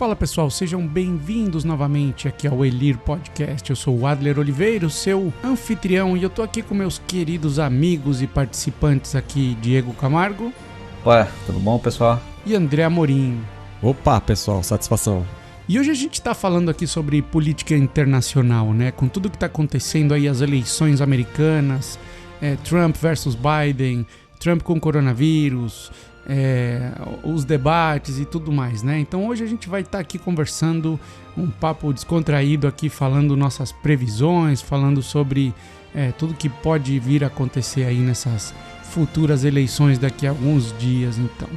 Fala pessoal, sejam bem-vindos novamente aqui ao Elir Podcast. Eu sou o Adler Oliveira, o seu anfitrião, e eu tô aqui com meus queridos amigos e participantes aqui, Diego Camargo. Ué, tudo bom, pessoal? E André Amorim. Opa, pessoal, satisfação. E hoje a gente tá falando aqui sobre política internacional, né? Com tudo que tá acontecendo aí, as eleições americanas, Trump versus Biden, Trump com coronavírus, os debates e tudo mais, né? Então hoje a gente vai estar aqui conversando um papo descontraído aqui, falando nossas previsões, falando sobre tudo que pode vir a acontecer aí nessas futuras eleições daqui a alguns dias, então.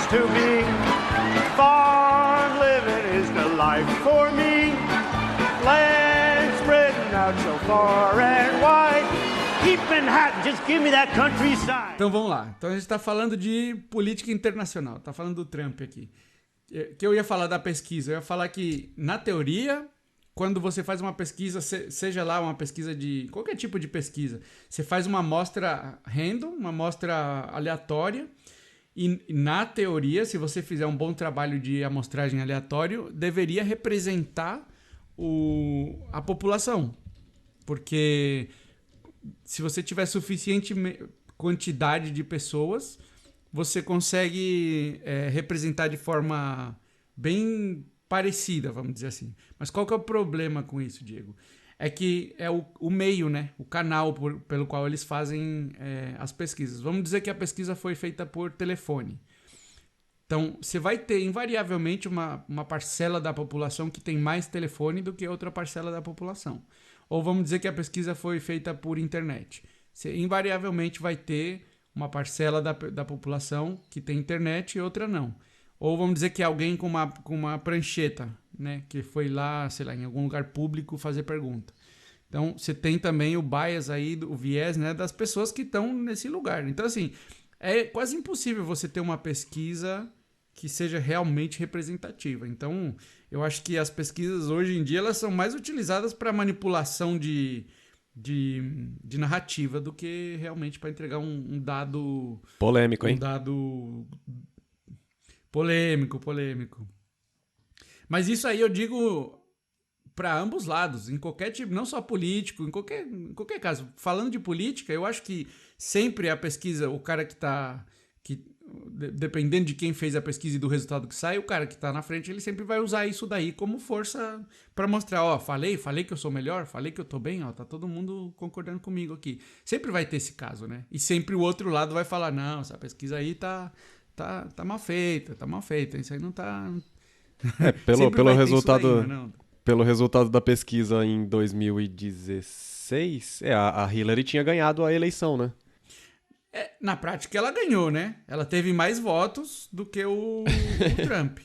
To be farm living is the life for me. Land spreading out so far and wide. Keep Manhattan, just give me that countryside. Então vamos lá. Então a gente está falando de política internacional. Tá falando do Trump aqui. Que eu ia falar da pesquisa. Eu ia falar que, na teoria, quando você faz uma pesquisa, seja lá uma pesquisa de qualquer tipo de pesquisa, você faz uma amostra random, uma amostra aleatória. E na teoria, se você fizer um bom trabalho de amostragem aleatório, deveria representar a população. Porque se você tiver suficiente quantidade de pessoas, você consegue representar de forma bem parecida, vamos dizer assim. Mas qual que é o problema com isso, Diego? É que é o meio, né? O canal pelo qual eles fazem as pesquisas. Vamos dizer que a pesquisa foi feita por telefone. Então, você vai ter invariavelmente uma parcela da população que tem mais telefone do que outra parcela da população. Ou vamos dizer que a pesquisa foi feita por internet. Você invariavelmente vai ter uma parcela da população que tem internet e outra não. Ou vamos dizer que alguém com uma prancheta, né, que foi lá, sei lá, em algum lugar público fazer pergunta. Então, você tem também o bias aí, o viés, né, das pessoas que estão nesse lugar. Então, assim, é quase impossível você ter uma pesquisa que seja realmente representativa. Então, eu acho que as pesquisas hoje em dia elas são mais utilizadas para manipulação de narrativa do que realmente para entregar um dado... Polêmico, hein? Um dado... Polêmico. Mas isso aí eu digo para ambos lados, em qualquer tipo, não só político, em qualquer caso. Falando de política, eu acho que sempre a pesquisa, o cara dependendo de quem fez a pesquisa e do resultado que sai, o cara que está na frente, ele sempre vai usar isso daí como força para mostrar, ó, falei que eu sou melhor, falei que eu tô bem, ó, tá todo mundo concordando comigo aqui. Sempre vai ter esse caso, né? E sempre o outro lado vai falar, não, essa pesquisa aí tá mal feita, isso aí não tá... Pelo resultado, daí, pelo resultado da pesquisa em 2016, a Hillary tinha ganhado a eleição, né? Na prática ela ganhou, né? Ela teve mais votos do que o Trump.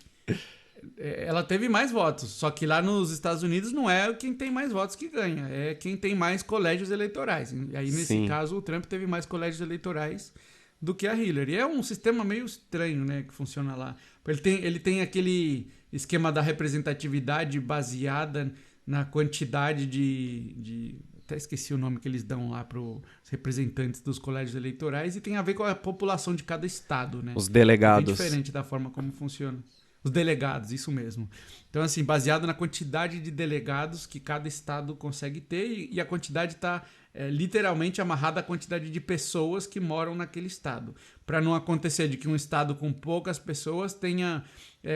Ela teve mais votos, só que lá nos Estados Unidos não é quem tem mais votos que ganha, é quem tem mais colégios eleitorais. E aí, nesse caso, o Trump teve mais colégios eleitorais do que a Hillary. É um sistema meio estranho, né, que funciona lá. Ele tem aquele esquema da representatividade baseada na quantidade de até esqueci o nome que eles dão lá para os representantes dos colégios eleitorais, e tem a ver com a população de cada estado, né? Os delegados. É bem diferente da forma como funciona. Os delegados, isso mesmo. Então, assim, baseado na quantidade de delegados que cada estado consegue ter, e a quantidade está literalmente amarrada à quantidade de pessoas que moram naquele estado. Para não acontecer de que um estado com poucas pessoas tenha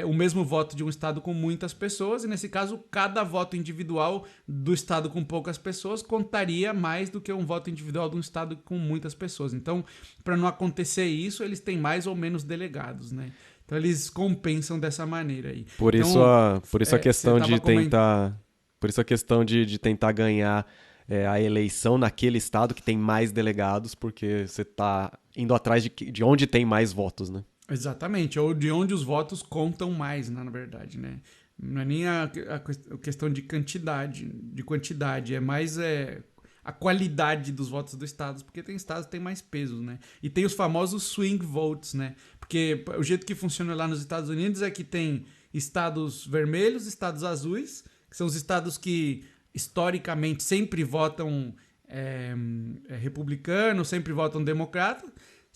o mesmo voto de um estado com muitas pessoas, e nesse caso, cada voto individual do estado com poucas pessoas contaria mais do que um voto individual de um estado com muitas pessoas. Então, para não acontecer isso, eles têm mais ou menos delegados, né? Então eles compensam dessa maneira aí. Por isso a questão de tentar, por isso a questão de tentar ganhar a eleição naquele estado que tem mais delegados, porque você está indo atrás de onde tem mais votos, né? Exatamente, ou de onde os votos contam mais, na verdade, né? Não é nem a questão de quantidade, é mais a qualidade dos votos dos estados, porque tem estados que tem mais peso, né? E tem os famosos swing votes, né? Porque o jeito que funciona lá nos Estados Unidos é que tem estados vermelhos, estados azuis, que são os estados que historicamente sempre votam republicano, sempre votam democrata.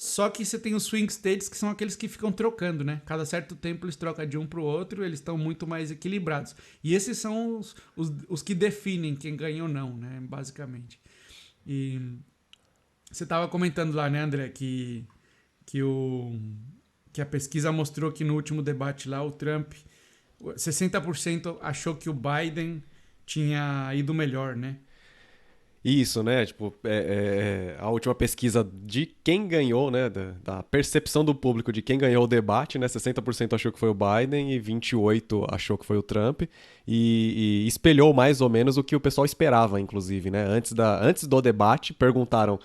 Só que você tem os swing states, que são aqueles que ficam trocando, né? Cada certo tempo eles trocam de um para o outro, eles estão muito mais equilibrados. E esses são os que definem quem ganha ou não, né? Basicamente. E você estava comentando lá, né, André, que a pesquisa mostrou que no último debate lá, o Trump, 60% achou que o Biden tinha ido melhor, né? Isso, né? Tipo, a última pesquisa de quem ganhou, né? Da percepção do público de quem ganhou o debate, né? 60% achou que foi o Biden e 28% achou que foi o Trump. E espelhou mais ou menos o que o pessoal esperava, inclusive, né? Antes do debate, perguntaram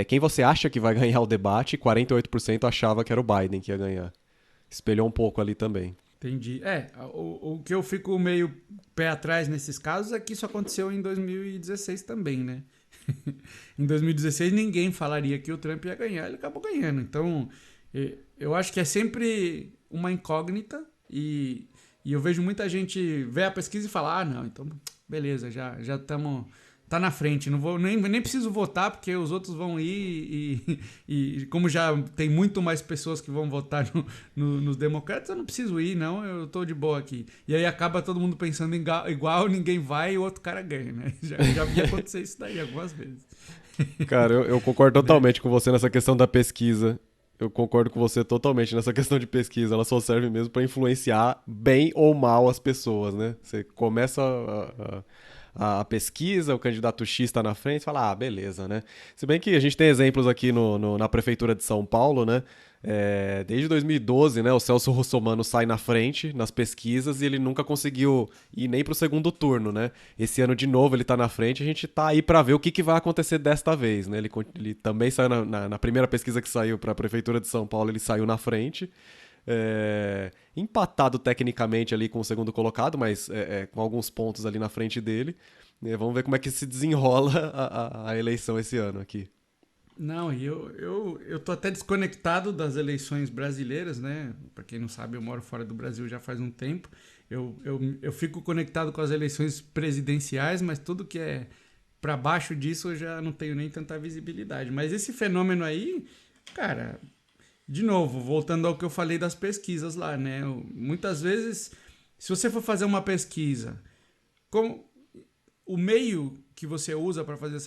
quem você acha que vai ganhar o debate, e 48% achava que era o Biden que ia ganhar. Espelhou um pouco ali também. Entendi. O que eu fico meio pé atrás nesses casos é que isso aconteceu em 2016 também, né? Em 2016 ninguém falaria que o Trump ia ganhar, ele acabou ganhando. Então, eu acho que é sempre uma incógnita e eu vejo muita gente ver a pesquisa e falar, não, então beleza, já estamos... Tá na frente, não vou nem preciso votar porque os outros vão ir e como já tem muito mais pessoas que vão votar nos democratas, eu não preciso ir, não, eu tô de boa aqui. E aí acaba todo mundo pensando igual, ninguém vai e o outro cara ganha, né? Já vi acontecer isso daí algumas vezes. Cara, eu concordo totalmente com você nessa questão da pesquisa. Eu concordo com você totalmente nessa questão de pesquisa. Ela só serve mesmo para influenciar bem ou mal as pessoas, né? Você começa a pesquisa, o candidato X está na frente, fala, beleza, né? Se bem que a gente tem exemplos aqui na Prefeitura de São Paulo, né? Desde 2012, né, o Celso Russomano sai na frente nas pesquisas e ele nunca conseguiu ir nem para o segundo turno, né? Esse ano de novo ele está na frente, a gente está aí para ver o que vai acontecer desta vez, né? Ele também saiu na primeira pesquisa que saiu para a Prefeitura de São Paulo, ele saiu na frente. Empatado tecnicamente ali com o segundo colocado, mas com alguns pontos ali na frente dele. Vamos ver como é que se desenrola a eleição esse ano aqui. Não, e eu tô até desconectado das eleições brasileiras, né? Para quem não sabe, eu moro fora do Brasil já faz um tempo. Eu fico conectado com as eleições presidenciais, mas tudo que é para baixo disso eu já não tenho nem tanta visibilidade. Mas esse fenômeno aí, cara, de novo, voltando ao que eu falei das pesquisas lá, né? Muitas vezes, se você for fazer uma pesquisa, o meio que você usa para fazer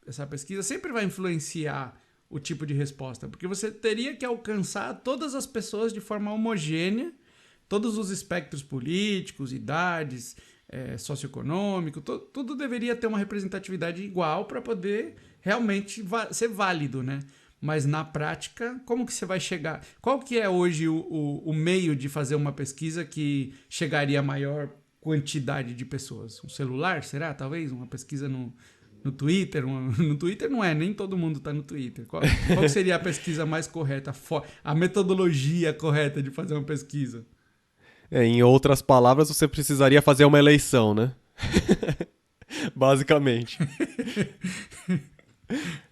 essa pesquisa sempre vai influenciar o tipo de resposta, porque você teria que alcançar todas as pessoas de forma homogênea, todos os espectros políticos, idades, socioeconômico, tudo deveria ter uma representatividade igual para poder realmente ser válido, né? Mas na prática, como que você vai chegar? Qual que é hoje o meio de fazer uma pesquisa que chegaria a maior quantidade de pessoas? Um celular, será? Talvez uma pesquisa no Twitter? No Twitter não nem todo mundo está no Twitter. Qual seria a pesquisa mais correta? A metodologia correta de fazer uma pesquisa? Em outras palavras, você precisaria fazer uma eleição, né? Basicamente.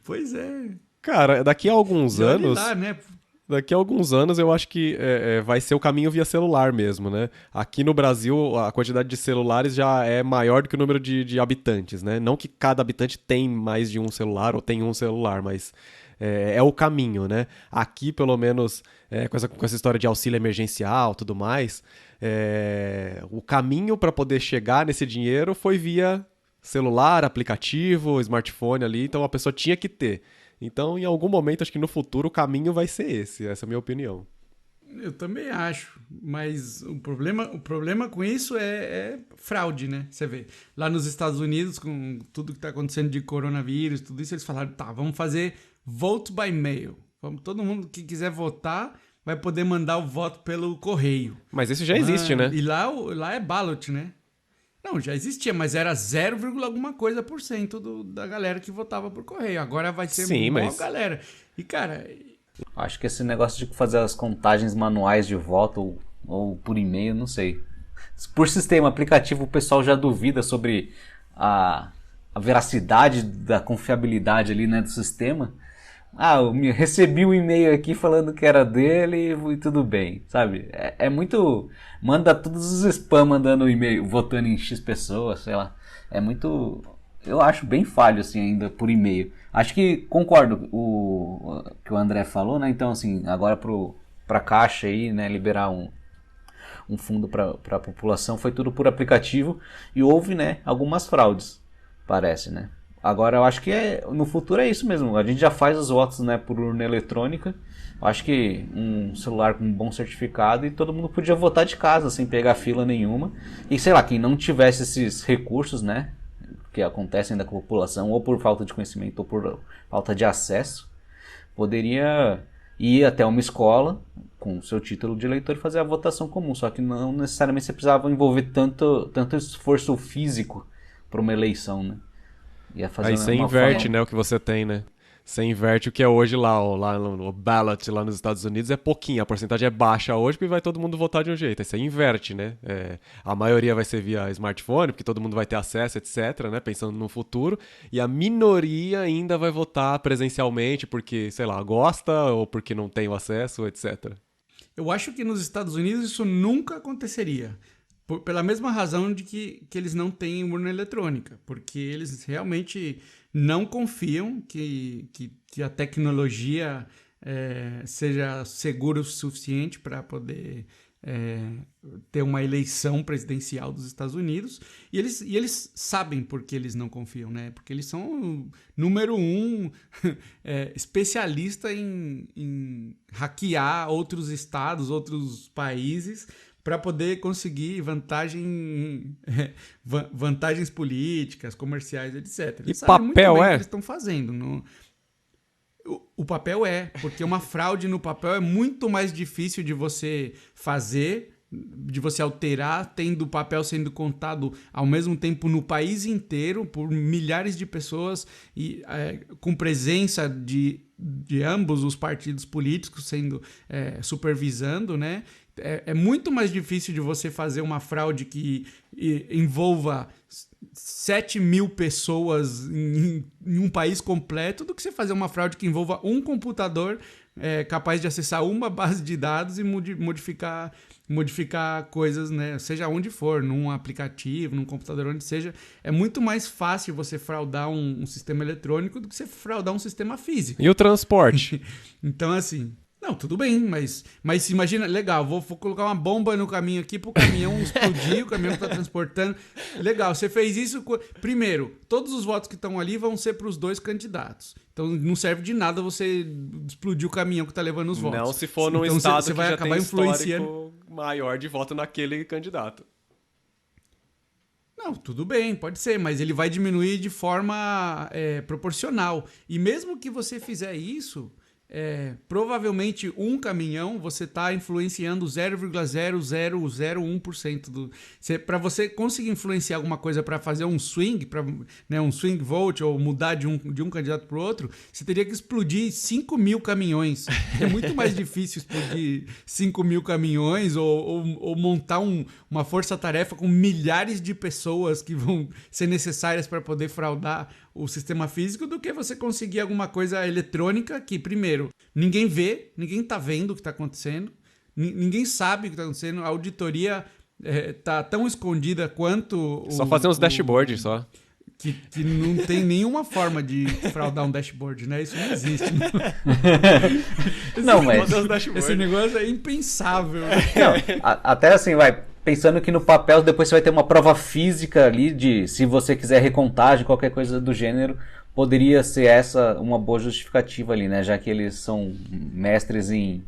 Pois é. Cara, daqui a alguns anos... Lá, né? Daqui a alguns anos eu acho que vai ser o caminho via celular mesmo, né? Aqui no Brasil a quantidade de celulares já é maior do que o número de habitantes, né? Não que cada habitante tem mais de um celular ou tem um celular, mas é o caminho, né? Aqui, pelo menos, com essa história de auxílio emergencial e tudo mais, o caminho para poder chegar nesse dinheiro foi via celular, aplicativo, smartphone ali, então a pessoa tinha que ter. Então, em algum momento, acho que no futuro o caminho vai ser esse. Essa é a minha opinião. Eu também acho, mas o problema com isso é fraude, né? Você vê, lá nos Estados Unidos, com tudo que está acontecendo de coronavírus, tudo isso, eles falaram, vamos fazer vote by mail. Todo mundo que quiser votar vai poder mandar o voto pelo correio. Mas isso já existe, né? E lá é ballot, né? Não, já existia, mas era 0, alguma coisa % da galera que votava por correio. Agora vai ser galera. E, cara, Acho que esse negócio de fazer as contagens manuais de voto ou por e-mail, não sei. Por sistema aplicativo, o pessoal já duvida sobre a veracidade da confiabilidade ali, né, do sistema. Eu recebi um e-mail aqui falando que era dele e tudo bem, sabe? É muito... Manda todos os spam mandando e-mail, votando em X pessoas, sei lá. É muito... Eu acho bem falho, assim, ainda por e-mail. Acho que concordo o que o André falou, né? Então, assim, agora pra Caixa aí, né, liberar um fundo pra população, foi tudo por aplicativo e houve, né, algumas fraudes, parece, né? Agora, eu acho que no futuro é isso mesmo. A gente já faz os votos, né, por urna eletrônica. Eu acho que um celular com um bom certificado e todo mundo podia votar de casa, sem pegar fila nenhuma. E, sei lá, quem não tivesse esses recursos, né, que acontecem da população, ou por falta de conhecimento ou por falta de acesso, poderia ir até uma escola com o seu título de eleitor e fazer a votação comum. Só que não necessariamente você precisava envolver tanto esforço físico para uma eleição, né? Aí você inverte, né, o que você tem, né? Você inverte o que é hoje lá no ballot lá nos Estados Unidos é pouquinho, a porcentagem é baixa hoje porque vai todo mundo votar de um jeito. Aí você inverte, né? A maioria vai ser via smartphone, porque todo mundo vai ter acesso, etc, né? Pensando no futuro. E a minoria ainda vai votar presencialmente porque, sei lá, gosta ou porque não tem o acesso, etc. Eu acho que nos Estados Unidos isso nunca aconteceria. Pela mesma razão de que eles não têm urna eletrônica, porque eles realmente não confiam que a tecnologia seja segura o suficiente para poder ter uma eleição presidencial dos Estados Unidos. E eles sabem por que eles não confiam, né? Porque eles são número um especialista em hackear outros estados, outros países, para poder conseguir vantagens políticas, comerciais, etc. E papel o que eles estão fazendo. O papel porque uma fraude no papel é muito mais difícil de você fazer, de você alterar, tendo o papel sendo contado ao mesmo tempo no país inteiro por milhares de pessoas e com presença de ambos os partidos políticos sendo supervisando, né? É muito mais difícil de você fazer uma fraude que envolva 7 mil pessoas em um país completo do que você fazer uma fraude que envolva um computador capaz de acessar uma base de dados e modificar coisas, né? Seja onde for, num aplicativo, num computador, onde seja. É muito mais fácil você fraudar um sistema eletrônico do que você fraudar um sistema físico. E o transporte? Então, assim... Não, tudo bem, mas imagina, legal, vou colocar uma bomba no caminho aqui pro caminhão explodir, o caminhão que tá transportando. Legal, você fez isso... Primeiro, todos os votos que estão ali vão ser pros 2 candidatos. Então não serve de nada você explodir o caminhão que tá levando os votos. Não, se for num então, estado você que vai já acabar tem influenciando histórico maior de voto naquele candidato. Não, tudo bem, pode ser, mas ele vai diminuir de forma proporcional. E mesmo que você fizer isso... provavelmente um caminhão você está influenciando 0,0001% para você conseguir influenciar alguma coisa para fazer um swing, né, um swing vote ou mudar de um candidato para o outro, você teria que explodir 5 mil caminhões. É muito mais difícil explodir 5 mil caminhões ou montar uma força-tarefa com milhares de pessoas que vão ser necessárias para poder fraudar o sistema físico do que você conseguir alguma coisa eletrônica que, primeiro, ninguém vê, ninguém tá vendo o que tá acontecendo, ninguém sabe o que tá acontecendo, a auditoria tá tão escondida quanto... Só fazer uns dashboards, só. Que não tem nenhuma forma de fraudar um dashboard, né? Isso não existe. Esse negócio é impensável. Não, até assim, pensando que no papel depois você vai ter uma prova física ali de se você quiser recontagem, qualquer coisa do gênero, poderia ser essa uma boa justificativa ali, né? Já que eles são mestres em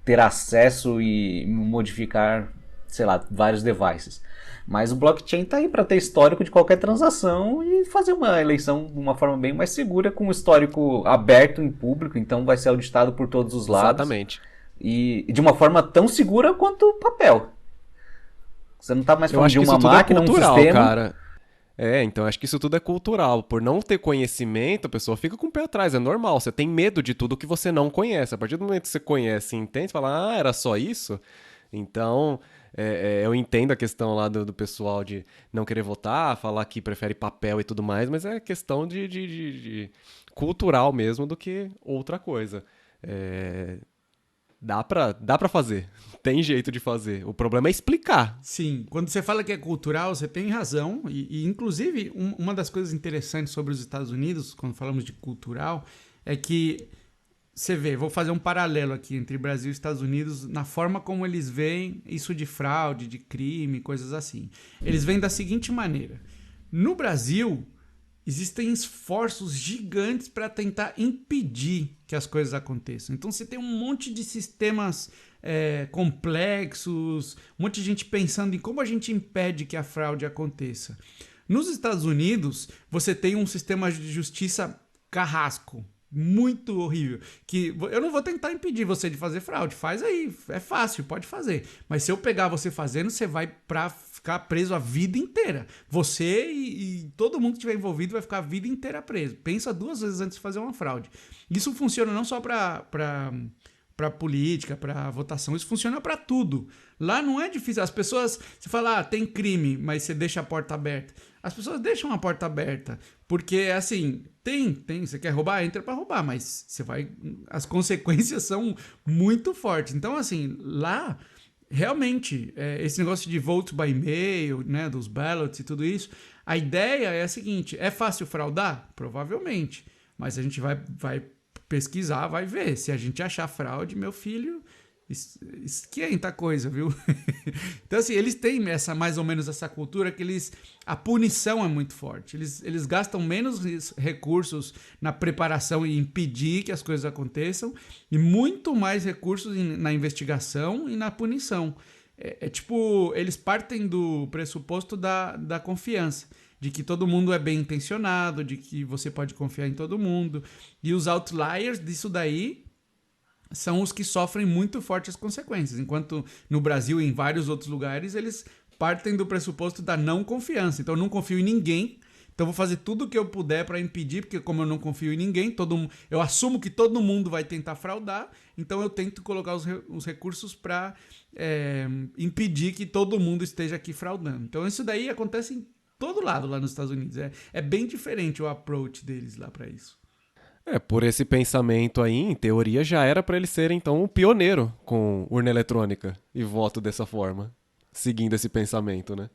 ter acesso e modificar, sei lá, vários devices. Mas o blockchain tá aí para ter histórico de qualquer transação e fazer uma eleição de uma forma bem mais segura, com um histórico aberto em público, então vai ser auditado por todos os lados. Exatamente. E de uma forma tão segura quanto o papel. Você não tá mais falando de uma máquina, cultural, um sistema. Cara. Então acho que isso tudo é cultural. Por não ter conhecimento, a pessoa fica com o pé atrás. É normal, você tem medo de tudo que você não conhece. A partir do momento que você conhece e entende, você fala, era só isso? Então, eu entendo a questão lá do pessoal de não querer votar, falar que prefere papel e tudo mais, mas é questão de cultural mesmo do que outra coisa. Dá pra fazer. Tem jeito de fazer. O problema é explicar. Sim, quando você fala que é cultural, você tem razão. E inclusive, uma das coisas interessantes sobre os Estados Unidos, quando falamos de cultural, é que você vê, vou fazer um paralelo aqui entre Brasil e Estados Unidos na forma como eles veem isso de fraude, de crime, coisas assim. Eles veem da seguinte maneira. No Brasil, existem esforços gigantes para tentar impedir que as coisas aconteçam. Então você tem um monte de sistemas complexos, um monte de gente pensando em como a gente impede que a fraude aconteça. Nos Estados Unidos, você tem um sistema de justiça carrasco, muito horrível, que eu não vou tentar impedir você de fazer fraude, faz aí, é fácil, pode fazer, mas se eu pegar você fazendo, você vai pra ficar preso a vida inteira, você e todo mundo que estiver envolvido vai ficar a vida inteira preso, pensa 2 vezes antes de fazer uma fraude. Isso funciona não só para política, para votação, isso funciona para tudo. Lá não é difícil, as pessoas, você fala, tem crime, mas você deixa a porta aberta. As pessoas deixam a porta aberta, porque assim, você quer roubar, entra para roubar, mas as consequências são muito fortes. Então assim, lá realmente, esse negócio de vote by mail, né, dos ballots e tudo isso, a ideia é a seguinte, é fácil fraudar? Provavelmente, mas a gente vai pesquisar, vai ver. Se a gente achar fraude, meu filho, esquenta a coisa, viu? Então, assim, eles têm mais ou menos essa cultura que a punição é muito forte. Eles gastam menos recursos na preparação e impedir que as coisas aconteçam e muito mais recursos na investigação e na punição. Tipo, eles partem do pressuposto da confiança, de que todo mundo é bem intencionado, de que você pode confiar em todo mundo. E os outliers disso daí são os que sofrem muito forte as consequências. Enquanto no Brasil e em vários outros lugares, eles partem do pressuposto da não confiança. Então eu não confio em ninguém, então eu vou fazer tudo o que eu puder para impedir, porque como eu não confio em ninguém, eu assumo que todo mundo vai tentar fraudar, então eu tento colocar os recursos para impedir que todo mundo esteja aqui fraudando. Então isso daí acontece em todo lado lá nos Estados Unidos. É bem diferente o approach deles lá para isso. Por esse pensamento aí, em teoria, já era para eles serem, então, um pioneiro com urna eletrônica e voto dessa forma, seguindo esse pensamento, né?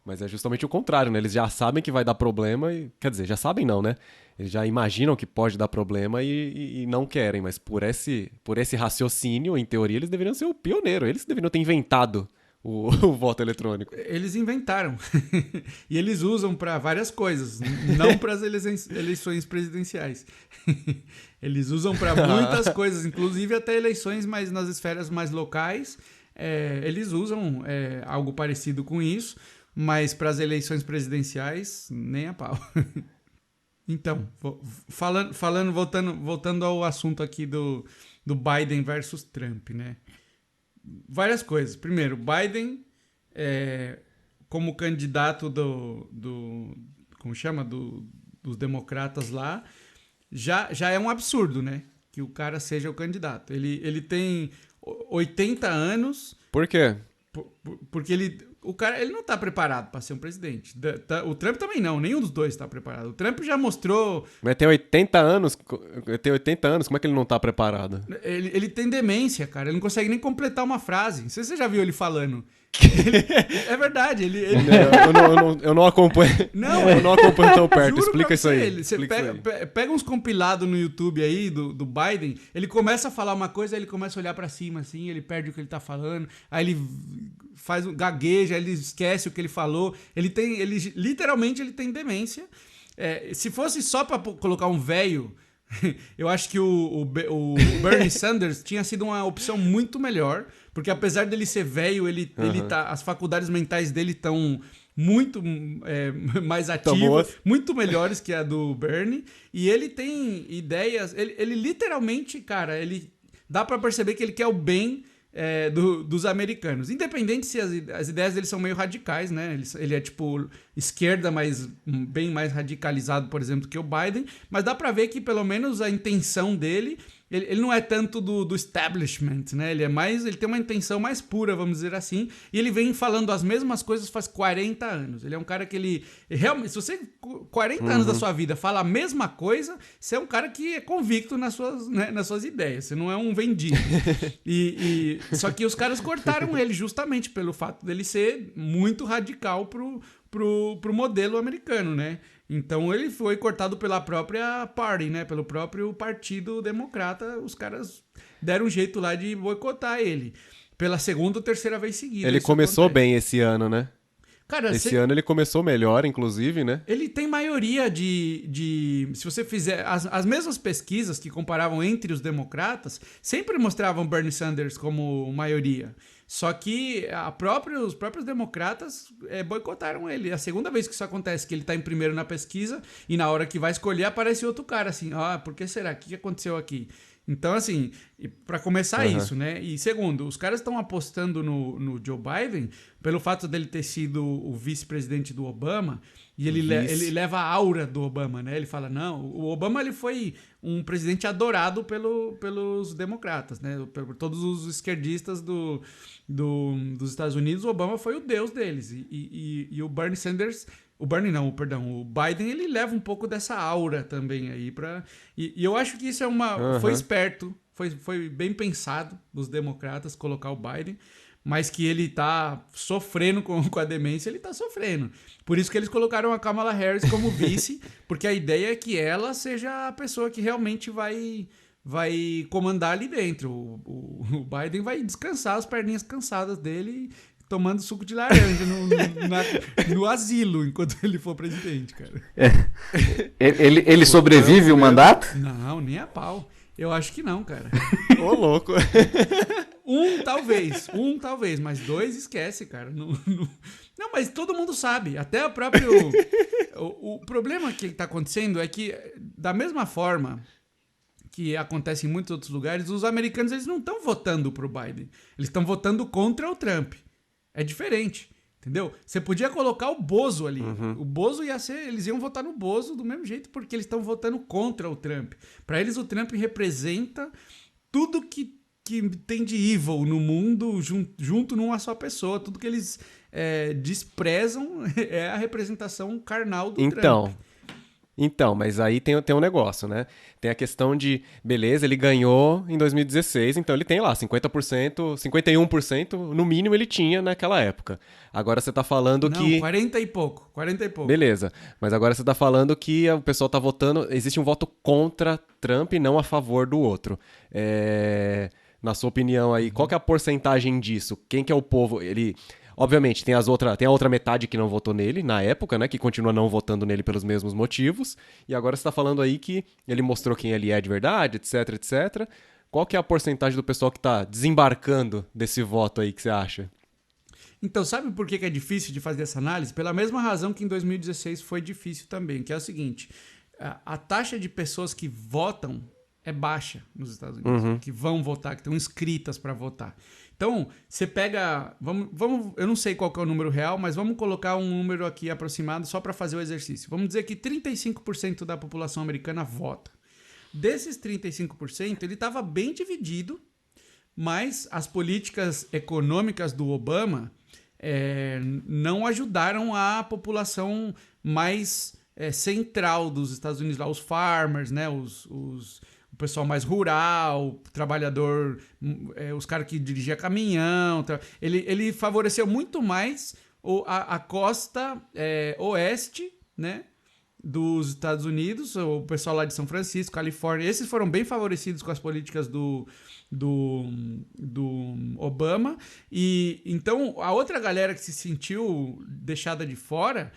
Mas é justamente o contrário, né? Eles já sabem que vai dar problema e... Quer dizer, já sabem não, né? Eles já imaginam que pode dar problema e não querem, mas por esse raciocínio, em teoria, eles deveriam ser o pioneiro. Eles deveriam ter inventado o voto eletrônico. Eles inventaram. E eles usam para várias coisas, não para as eleições presidenciais. Eles usam para muitas coisas, inclusive até eleições mais nas esferas mais locais. Eles usam algo parecido com isso, mas para as eleições presidenciais, nem a pau. Então, voltando ao assunto aqui do Biden versus Trump, né? Várias coisas. Primeiro, Biden, como candidato como chama? Dos democratas lá, já é um absurdo, né? Que o cara seja o candidato. Ele tem 80 anos. Por quê? Porque o cara ele não está preparado para ser um presidente. O Trump também não, nenhum dos dois está preparado. O Trump já mostrou... Mas tem 80 anos, como é que ele não está preparado? Ele tem demência, cara. Ele não consegue nem completar uma frase. Não sei se você já viu ele falando. É verdade. Eu não acompanho. Eu não acompanho tão perto. Explica isso aí. Você pega uns compilados no YouTube aí do Biden. Ele começa a falar uma coisa, aí ele começa a olhar pra cima assim, ele perde o que ele tá falando. Aí ele gagueja, ele esquece o que ele falou. Literalmente ele tem demência. Se fosse só pra colocar um velho, eu acho que o Bernie Sanders tinha sido uma opção muito melhor, porque apesar dele ser velho, as faculdades mentais dele estão muito mais ativas, muito melhores que a do Bernie, e ele tem ideias, ele literalmente, cara, ele dá pra perceber que ele quer o bem dos americanos. Independente se as ideias dele são meio radicais, né? Ele é tipo esquerda, mas bem mais radicalizado, por exemplo, que o Biden. Mas dá pra ver que pelo menos a intenção dele... Ele não é tanto do establishment, né? Ele tem uma intenção mais pura, vamos dizer assim. E ele vem falando as mesmas coisas faz 40 anos. Ele é um cara que realmente, se você 40 anos da sua vida fala a mesma coisa, você é um cara que é convicto nas suas ideias. Você não é um vendido. Só que os caras cortaram ele justamente pelo fato dele ser muito radical pro modelo americano, né? Então ele foi cortado pela própria party, né? Pelo próprio Partido Democrata. Os caras deram um jeito lá de boicotar ele. Pela segunda ou terceira vez seguida. Ele começou bem esse ano, né? Cara, esse ano ele começou melhor, inclusive, né? Ele tem maioria se você fizer... As mesmas pesquisas que comparavam entre os democratas sempre mostravam Bernie Sanders como maioria. Só que os próprios democratas boicotaram ele. A segunda vez que isso acontece, que ele tá em primeiro na pesquisa e na hora que vai escolher aparece outro cara assim, por que será? O que aconteceu aqui? Então, assim, para começar isso, né? E segundo, os caras estão apostando no Joe Biden pelo fato dele ter sido o vice-presidente do Obama e ele leva a aura do Obama, né? Ele fala, não, o Obama ele foi um presidente adorado pelos democratas, né? Por todos os esquerdistas dos Estados Unidos, o Obama foi o deus deles. E o Bernie Sanders... O Biden, ele leva um pouco dessa aura também aí e eu acho que isso foi esperto, foi bem pensado dos democratas colocar o Biden, mas que ele tá sofrendo com a demência, ele tá sofrendo. Por isso que eles colocaram a Kamala Harris como vice, porque a ideia é que ela seja a pessoa que realmente vai comandar ali dentro. O Biden vai descansar as perninhas cansadas dele tomando suco de laranja no asilo enquanto ele for presidente, cara. Ele sobrevive o mandato? Não, nem a pau. Eu acho que não, cara. Ô, louco. Um talvez, mas 2 esquece, cara. Não, mas todo mundo sabe. Até o próprio... o problema que está acontecendo é que, da mesma forma que acontece em muitos outros lugares, os americanos eles não estão votando pro Biden. Eles estão votando contra o Trump. É diferente, entendeu? Você podia colocar o Bozo ali. O Bozo eles iam votar no Bozo do mesmo jeito, porque eles estão votando contra o Trump. Para eles, o Trump representa tudo que tem de evil no mundo junto numa só pessoa. Tudo que eles desprezam é a representação carnal do Trump. Então, mas aí tem um negócio, né? Tem a questão de, beleza, ele ganhou em 2016, então ele tem lá 50%, 51%, no mínimo ele tinha naquela época. Agora você tá falando que... 40 e pouco. Beleza, mas agora você tá falando que o pessoal tá votando, existe um voto contra Trump e não a favor do outro. Na sua opinião aí, qual que é a porcentagem disso? Quem que é o povo? Obviamente, tem a outra metade que não votou nele na época, né? Que continua não votando nele pelos mesmos motivos. E agora você está falando aí que ele mostrou quem ele é de verdade, etc, etc. Qual que é a porcentagem do pessoal que está desembarcando desse voto aí que você acha? Então, sabe por que é difícil de fazer essa análise? Pela mesma razão que em 2016 foi difícil também, que é o seguinte. A taxa de pessoas que votam é baixa nos Estados Unidos, que vão votar, que estão inscritas para votar. Então, você pega... eu não sei qual que é o número real, mas vamos colocar um número aqui aproximado só para fazer o exercício. Vamos dizer que 35% da população americana vota. Desses 35%, ele estava bem dividido, mas as políticas econômicas do Obama não ajudaram a população mais central dos Estados Unidos, lá, os farmers, né, o pessoal mais rural, trabalhador, os caras que dirigiam caminhão. Ele favoreceu muito mais a costa oeste, né, dos Estados Unidos, o pessoal lá de São Francisco, Califórnia. Esses foram bem favorecidos com as políticas do Obama. E então a outra galera que se sentiu deixada de fora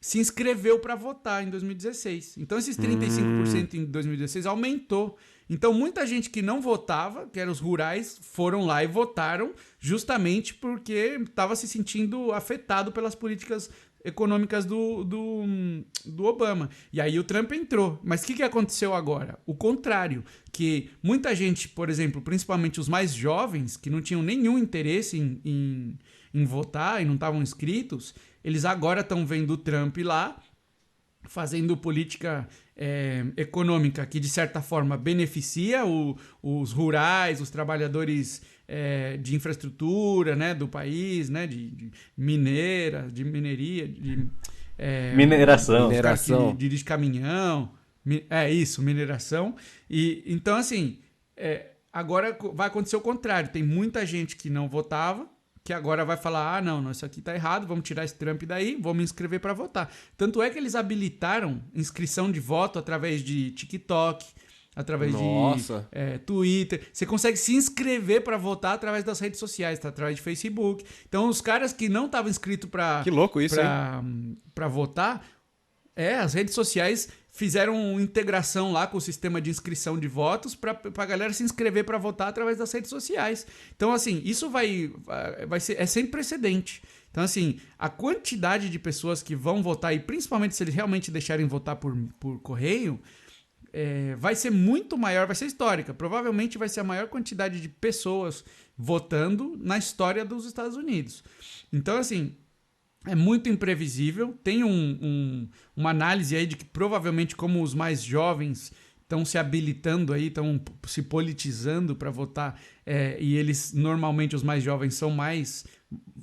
se inscreveu para votar em 2016. Então, esses 35% em 2016 aumentou. Então, muita gente que não votava, que eram os rurais, foram lá e votaram justamente porque estava se sentindo afetado pelas políticas econômicas do Obama. E aí o Trump entrou. Mas o que aconteceu agora? O contrário, que muita gente, por exemplo, principalmente os mais jovens, que não tinham nenhum interesse em votar e não estavam inscritos, eles agora estão vendo o Trump lá, fazendo política econômica que, de certa forma, beneficia os rurais, os trabalhadores de infraestrutura, né, do país, né, de mineria, Mineração. Que dirige caminhão, mineração. E então, assim, agora vai acontecer o contrário. Tem muita gente que não votava, que agora vai falar, não, isso aqui tá errado, vamos tirar esse Trump daí, vou me inscrever para votar. Tanto é que eles habilitaram inscrição de voto através de TikTok, através de Twitter. Você consegue se inscrever para votar através das redes sociais, tá? Através de Facebook. Então, os caras que não estavam inscritos para Que louco isso, para votar, as redes sociais fizeram integração lá com o sistema de inscrição de votos para a galera se inscrever para votar através das redes sociais. Então, assim, isso vai ser sem precedente. Então, assim, a quantidade de pessoas que vão votar, e principalmente se eles realmente deixarem votar por correio, vai ser muito maior, vai ser histórica. Provavelmente vai ser a maior quantidade de pessoas votando na história dos Estados Unidos. Então, assim, é muito imprevisível. Tem uma análise aí de que provavelmente, como os mais jovens estão se habilitando aí, estão se politizando para votar, e eles, normalmente, os mais jovens são mais,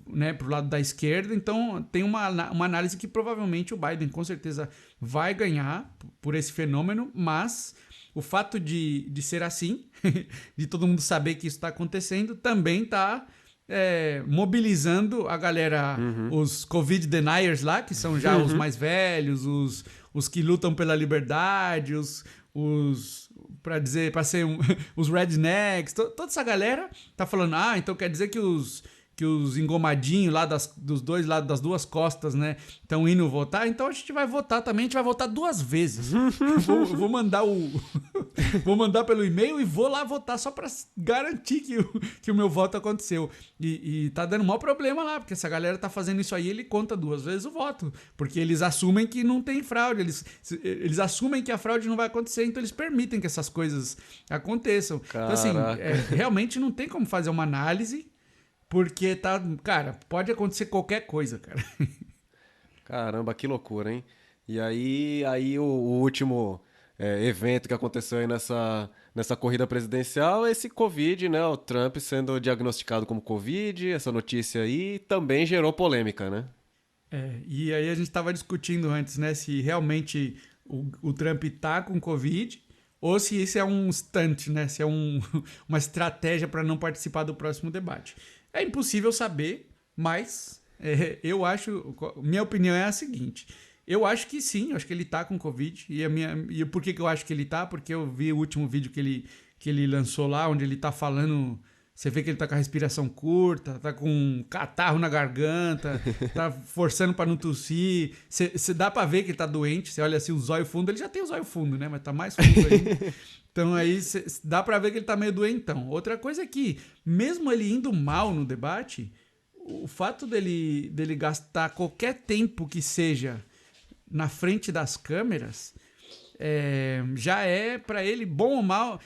né, pro lado da esquerda, então tem uma análise que provavelmente o Biden com certeza vai ganhar por esse fenômeno, mas o fato de ser assim, de todo mundo saber que isso está acontecendo, também está mobilizando a galera, os Covid deniers lá, que são já os mais velhos, os que lutam pela liberdade, os rednecks, toda essa galera tá falando, então quer dizer que os engomadinhos lá dos dois lados, das duas costas, né, estão indo votar, então a gente vai votar também, a gente vai votar 2 vezes. vou mandar vou mandar pelo e-mail e vou lá votar só pra garantir que o meu voto aconteceu. E tá dando maior problema lá, porque essa galera tá fazendo isso aí, ele conta 2 vezes o voto, porque eles assumem que não tem fraude, eles assumem que a fraude não vai acontecer, então eles permitem que essas coisas aconteçam. Caraca. Então, assim, realmente não tem como fazer uma análise, porque cara, pode acontecer qualquer coisa, cara. Caramba, que loucura, hein? E aí o último evento que aconteceu aí nessa corrida presidencial é esse Covid, né? O Trump sendo diagnosticado como Covid, essa notícia aí também gerou polêmica, né? E aí a gente estava discutindo antes, né? Se realmente o Trump tá com Covid ou se isso é um stunt, né? Se é uma estratégia para não participar do próximo debate. É impossível saber, mas eu acho... Minha opinião é a seguinte. Eu acho que sim, eu acho que ele tá com Covid. E por que eu acho que ele tá? Porque eu vi o último vídeo que ele lançou lá, onde ele tá falando... Você vê que ele tá com a respiração curta, tá com um catarro na garganta, tá forçando pra não tossir. Você dá pra ver que ele tá doente. Você olha assim, o zóio fundo, ele já tem o zóio fundo, né? Mas tá mais fundo ainda. Então aí dá pra ver que ele tá meio doentão. Outra coisa é que, mesmo ele indo mal no debate, o fato dele gastar qualquer tempo que seja na frente das câmeras... já é pra ele bom ou mal,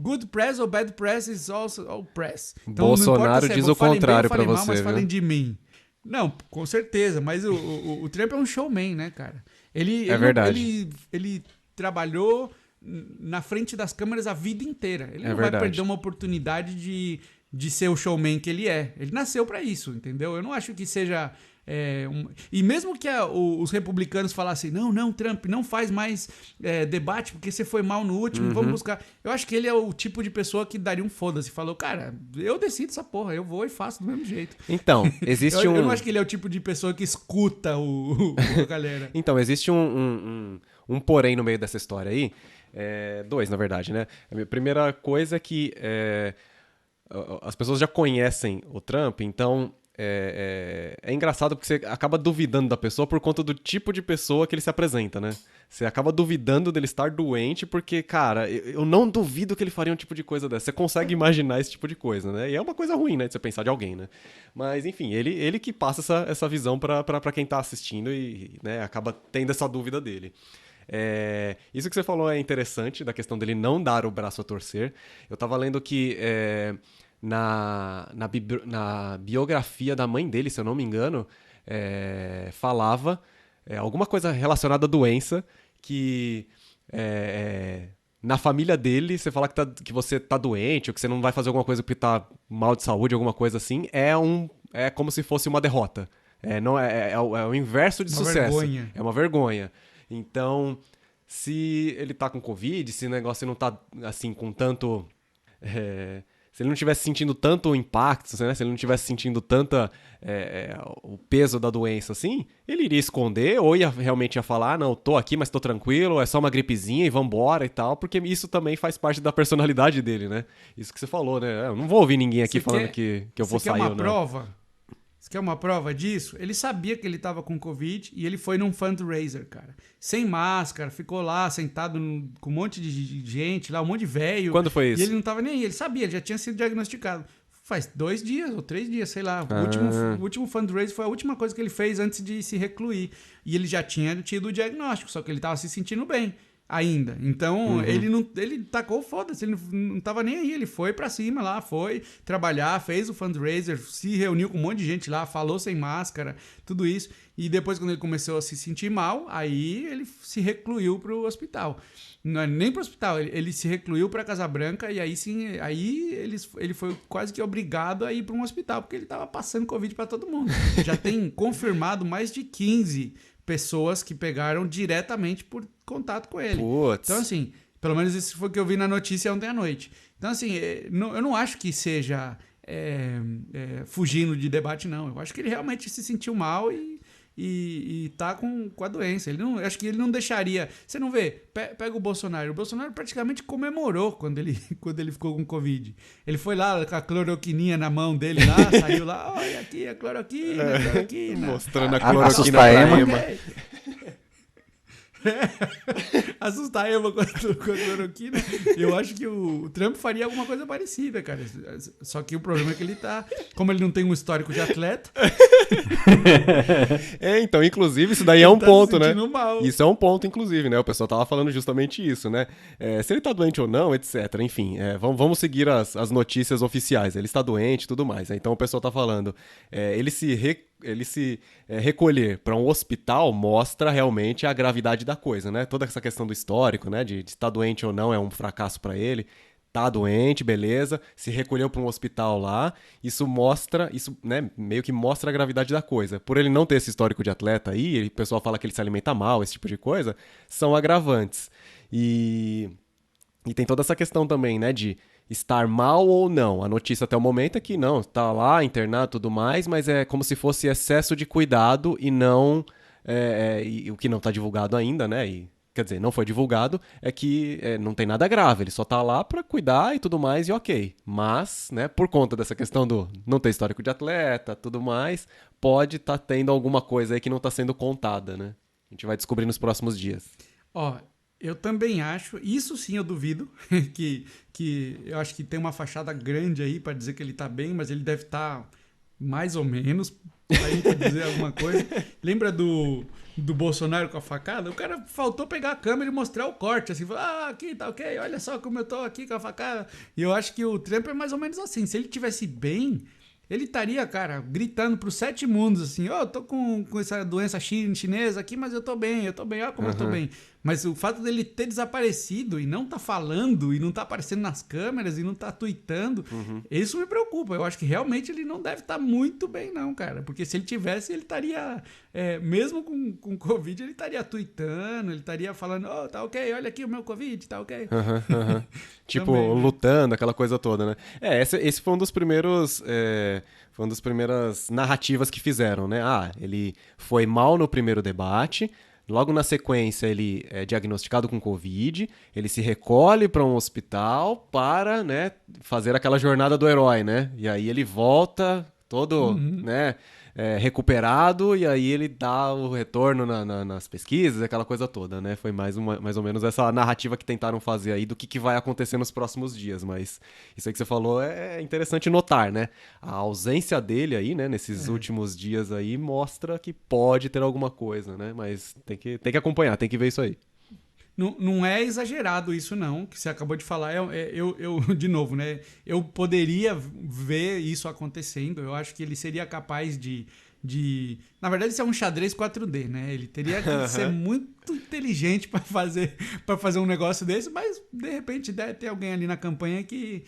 good press or bad press is also all press. Então, Bolsonaro diz o contrário pra você, mas viu? falem de mim. Não, com certeza, mas o Trump é um showman, né, cara? Verdade. Ele trabalhou na frente das câmeras a vida inteira. Ele não vai perder uma oportunidade de ser o showman que ele é. Ele nasceu pra isso, entendeu? Eu não acho que seja... E mesmo que os republicanos falassem, não, Trump, não faz mais debate porque você foi mal no último, vamos buscar. Eu acho que ele é o tipo de pessoa que daria um foda-se, falou, cara, eu decido essa porra, eu vou e faço do mesmo jeito. Então, existe eu não acho que ele é o tipo de pessoa que escuta a galera. Então, existe um porém no meio dessa história aí, 2, na verdade, né? A primeira coisa é que as pessoas já conhecem o Trump, então é engraçado porque você acaba duvidando da pessoa por conta do tipo de pessoa que ele se apresenta, né? Você acaba duvidando dele estar doente porque, cara, eu não duvido que ele faria um tipo de coisa dessa. Você consegue imaginar esse tipo de coisa, né? E é uma coisa ruim, né? De você pensar de alguém, né? Mas, enfim, ele que passa essa visão pra quem tá assistindo e, né, acaba tendo essa dúvida dele. Isso que você falou é interessante, da questão dele não dar o braço a torcer. Eu tava lendo que na biografia da mãe dele, se eu não me engano, falava alguma coisa relacionada à doença, que na família dele, você falar que você tá doente ou que você não vai fazer alguma coisa porque tá mal de saúde, alguma coisa assim, é como se fosse uma derrota. É o inverso de sucesso. Vergonha. É uma vergonha. Então, se ele tá com Covid, se o negócio não tá assim com tanto... se ele não estivesse sentindo tanto impacto, né? Se ele não estivesse sentindo o peso da doença assim, ele iria esconder ou realmente ia falar, não, tô aqui, mas tô tranquilo, é só uma gripezinha e vambora e tal, porque isso também faz parte da personalidade dele, né? Isso que você falou, né? Eu não vou ouvir ninguém aqui falando que eu vou sair ou não. Você quer uma prova? Você quer uma prova disso? Ele sabia que ele tava com Covid e ele foi num fundraiser, cara. Sem máscara, ficou lá sentado com um monte de gente lá, um monte de velho. Quando foi isso? E ele não tava nem aí, ele sabia, ele já tinha sido diagnosticado. Faz 2 dias ou 3 dias, sei lá. O último fundraiser foi a última coisa que ele fez antes de se recluir. E ele já tinha tido o diagnóstico, só que ele tava se sentindo bem ainda. Então, ele tacou foda-se, ele não tava nem aí, ele foi pra cima lá, foi trabalhar, fez o fundraiser, se reuniu com um monte de gente lá, falou sem máscara, tudo isso. E depois, quando ele começou a se sentir mal, aí ele se recluiu pro hospital. Não, nem pro hospital, ele se recluiu pra Casa Branca e aí sim, ele foi quase que obrigado a ir pra um hospital, porque ele tava passando Covid pra todo mundo. Já tem confirmado mais de 15 pessoas que pegaram diretamente por contato com ele. Putz. Então, assim, pelo menos isso foi o que eu vi na notícia ontem à noite. Então, assim, eu não acho que seja fugindo de debate, não. Eu acho que ele realmente se sentiu mal e tá com a doença. Acho que ele não deixaria... Você não vê? Pega o Bolsonaro. O Bolsonaro praticamente comemorou quando ele ficou com Covid. Ele foi lá com a cloroquininha na mão dele lá, saiu lá, olha aqui a cloroquina, mostrando a cloroquina Assusta a Ema. Assustar a Ema com a cloroquina. Eu acho que o Trump faria alguma coisa parecida, cara. Só que o problema é que ele tá... Como ele não tem um histórico de atleta... Então, inclusive, isso daí é um ponto, né? Mal. Isso é um ponto, inclusive, né? O pessoal tava falando justamente isso, né? Se ele tá doente ou não, etc. Enfim, vamos seguir as notícias oficiais. Ele está doente e tudo mais. Né? Então, o pessoal tá falando... ele se recolher para um hospital mostra realmente a gravidade da coisa, né? Toda essa questão do histórico, né? De estar doente ou não é um fracasso para ele. Tá doente, beleza, se recolheu para um hospital lá, isso, né, meio que mostra a gravidade da coisa. Por ele não ter esse histórico de atleta aí, o pessoal fala que ele se alimenta mal, esse tipo de coisa, são agravantes. E tem toda essa questão também, né, de estar mal ou não. A notícia até o momento é que não, tá lá, internado e tudo mais, mas é como se fosse excesso de cuidado e não... e o que não tá divulgado ainda, né, quer dizer, não foi divulgado, é que não tem nada grave, ele só tá lá pra cuidar e tudo mais e ok. Mas, né, por conta dessa questão do não ter histórico de atleta, tudo mais, pode estar tendo alguma coisa aí que não tá sendo contada, né? A gente vai descobrir nos próximos dias. Ó, eu também acho, isso sim eu duvido, que eu acho que tem uma fachada grande aí pra dizer que ele tá bem, mas ele deve estar mais ou menos, aí pra dizer alguma coisa. Lembra do Bolsonaro com a facada? O cara faltou pegar a câmera e mostrar o corte, assim, falar, aqui tá ok, olha só como eu tô aqui com a facada. E eu acho que o Trump é mais ou menos assim, se ele tivesse bem, ele estaria, cara, gritando pros 7 mundos, assim, eu tô com essa doença chinesa aqui, mas eu tô bem, olha como eu tô bem. Mas o fato dele ter desaparecido e não tá falando, e não tá aparecendo nas câmeras, e não tá tweetando, isso me preocupa. Eu acho que realmente ele não deve estar muito bem, não, cara. Porque se ele tivesse, ele estaria, mesmo com Covid, ele estaria tweetando, ele estaria falando, tá ok, olha aqui o meu Covid, tá ok. Tipo, Também, né? lutando, aquela coisa toda, né? Esse foi um dos primeiros... Foi uma das primeiras narrativas que fizeram, né? Ele foi mal no primeiro debate... Logo na sequência, ele é diagnosticado com Covid, ele se recolhe para um hospital para, né, fazer aquela jornada do herói, né? E aí ele volta todo, né, recuperado, e aí ele dá o retorno nas pesquisas, aquela coisa toda, né? Foi mais ou menos essa narrativa que tentaram fazer aí do que vai acontecer nos próximos dias, mas isso aí que você falou é interessante notar, né? A ausência dele aí, né, nesses últimos dias aí, mostra que pode ter alguma coisa, né? Mas tem que acompanhar, tem que ver isso aí. Não é exagerado isso, não, que você acabou de falar. De novo, né? Eu poderia ver isso acontecendo. Eu acho que ele seria capaz de... Na verdade, isso é um xadrez 4D, né? Ele teria que ser muito inteligente para fazer um negócio desse, mas, de repente, deve ter alguém ali na campanha que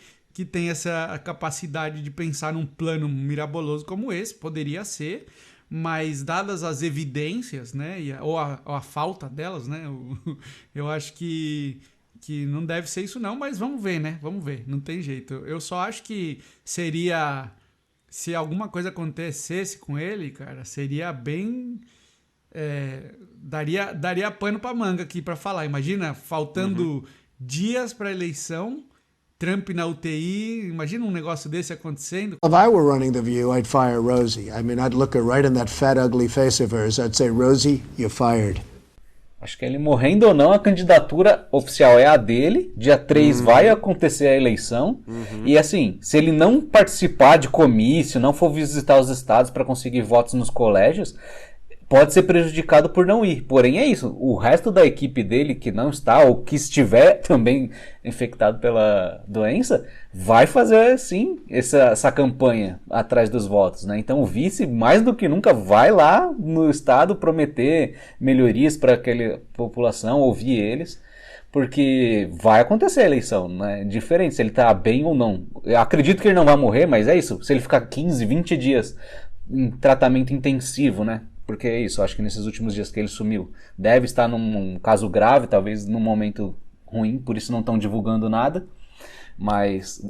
tem essa capacidade de pensar num plano miraboloso como esse. Poderia ser... Mas dadas as evidências, né, ou a falta delas, né, eu acho que não deve ser isso não, mas vamos ver, né, vamos ver, não tem jeito. Eu só acho que seria, se alguma coisa acontecesse com ele, cara, seria bem... daria pano pra manga aqui pra falar. Imagina, faltando dias pra eleição... Trump na UTI, imagina um negócio desse acontecendo. If I were running The View, I'd fire Rosie. I mean, I'd look her right in that fat, ugly face of hers. I'd say, Rosie, you're fired. Acho que ele morrendo ou não, a candidatura oficial é a dele. Dia 3 vai acontecer a eleição. E assim, se ele não participar de comício, não for visitar os estados para conseguir votos nos colégios, pode ser prejudicado por não ir. Porém é isso, o resto da equipe dele que não está, ou que estiver também infectado pela doença, vai fazer sim essa campanha atrás dos votos, né? Então o vice, mais do que nunca, vai lá no estado prometer melhorias para aquela população, ouvir eles, porque vai acontecer a eleição, né? Diferente se ele tá bem ou não. Eu acredito que ele não vai morrer, mas é isso, se ele ficar 15, 20 dias em tratamento intensivo, né? Porque é isso, acho que nesses últimos dias que ele sumiu, deve estar num caso grave, talvez num momento ruim, por isso não estão divulgando nada. Mas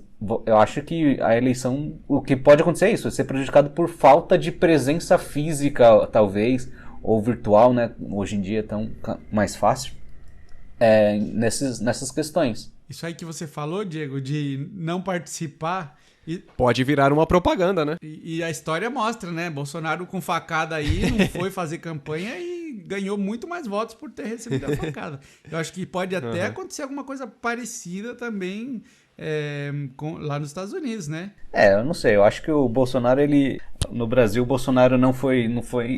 eu acho que a eleição, o que pode acontecer é isso, ser prejudicado por falta de presença física, talvez, ou virtual, né? Hoje em dia é tão mais fácil, nessas questões. Isso aí que você falou, Diego, de não participar... Pode virar uma propaganda, né? E a história mostra, né? Bolsonaro com facada aí não foi fazer campanha e ganhou muito mais votos por ter recebido a facada. Eu acho que pode até acontecer alguma coisa parecida também lá nos Estados Unidos, né? Eu não sei. Eu acho que o Bolsonaro, no Brasil, o Bolsonaro não foi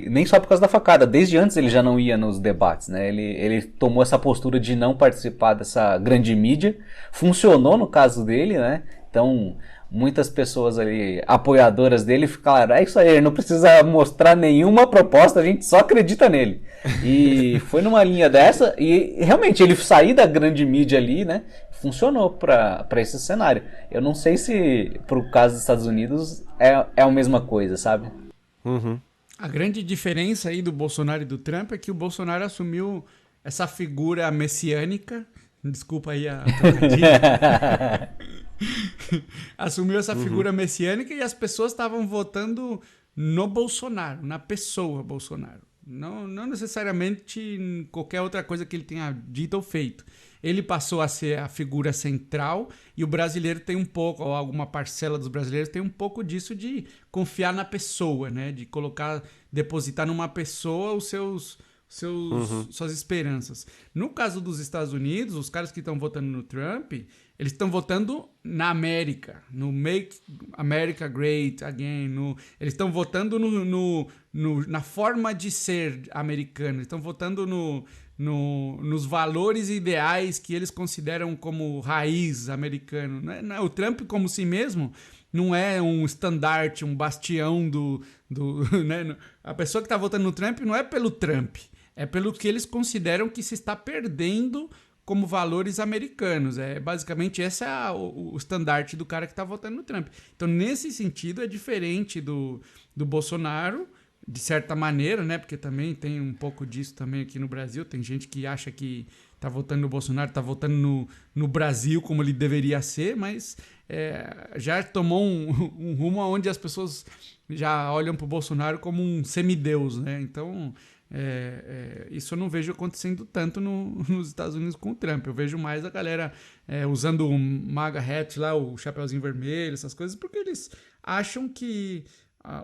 nem só por causa da facada. Desde antes ele já não ia nos debates, né? Ele tomou essa postura de não participar dessa grande mídia. Funcionou no caso dele, né? Então... muitas pessoas ali, apoiadoras dele, ficaram, é isso aí, ele não precisa mostrar nenhuma proposta, a gente só acredita nele. E foi numa linha dessa, e realmente ele sair da grande mídia ali, né, funcionou para esse cenário. Eu não sei se pro caso dos Estados Unidos é a mesma coisa, sabe? A grande diferença aí do Bolsonaro e do Trump é que o Bolsonaro assumiu essa figura messiânica, desculpa aí a trocadilha, assumiu essa figura messiânica e as pessoas estavam votando no Bolsonaro, na pessoa Bolsonaro. Não necessariamente em qualquer outra coisa que ele tenha dito ou feito. Ele passou a ser a figura central e o brasileiro tem um pouco, ou alguma parcela dos brasileiros tem um pouco disso de confiar na pessoa, né? De depositar numa pessoa suas esperanças. No caso dos Estados Unidos, os caras que estão votando no Trump, eles estão votando na América, no Make America Great Again, eles estão votando na forma de ser americano, eles estão votando nos valores ideais que eles consideram como raiz americano. O Trump, como si mesmo, não é um estandarte, um bastião né? A pessoa que está votando no Trump não é pelo Trump, é pelo que eles consideram que se está perdendo como valores americanos. Basicamente, esse é o estandarte do cara que está votando no Trump. Então, nesse sentido, é diferente do Bolsonaro, de certa maneira, né? Porque também tem um pouco disso também aqui no Brasil. Tem gente que acha que está votando no Bolsonaro, está votando no Brasil como ele deveria ser, mas já tomou um rumo onde as pessoas já olham para o Bolsonaro como um semideus, né? Então... isso eu não vejo acontecendo tanto nos Estados Unidos com o Trump. Eu vejo mais a galera usando o MAGA hat lá, o chapeuzinho vermelho, essas coisas, porque eles acham que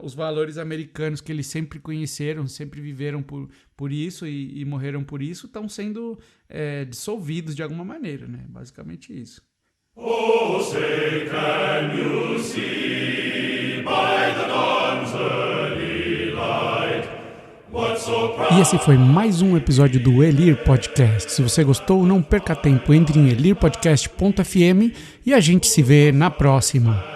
os valores americanos que eles sempre conheceram, sempre viveram por isso e morreram por isso, estão sendo dissolvidos de alguma maneira, né? Basicamente isso. Oh, say, can you see by the dawn's early light what so proud... E esse foi mais um episódio do Elir Podcast. Se você gostou, não perca tempo, entre em elirpodcast.fm e a gente se vê na próxima.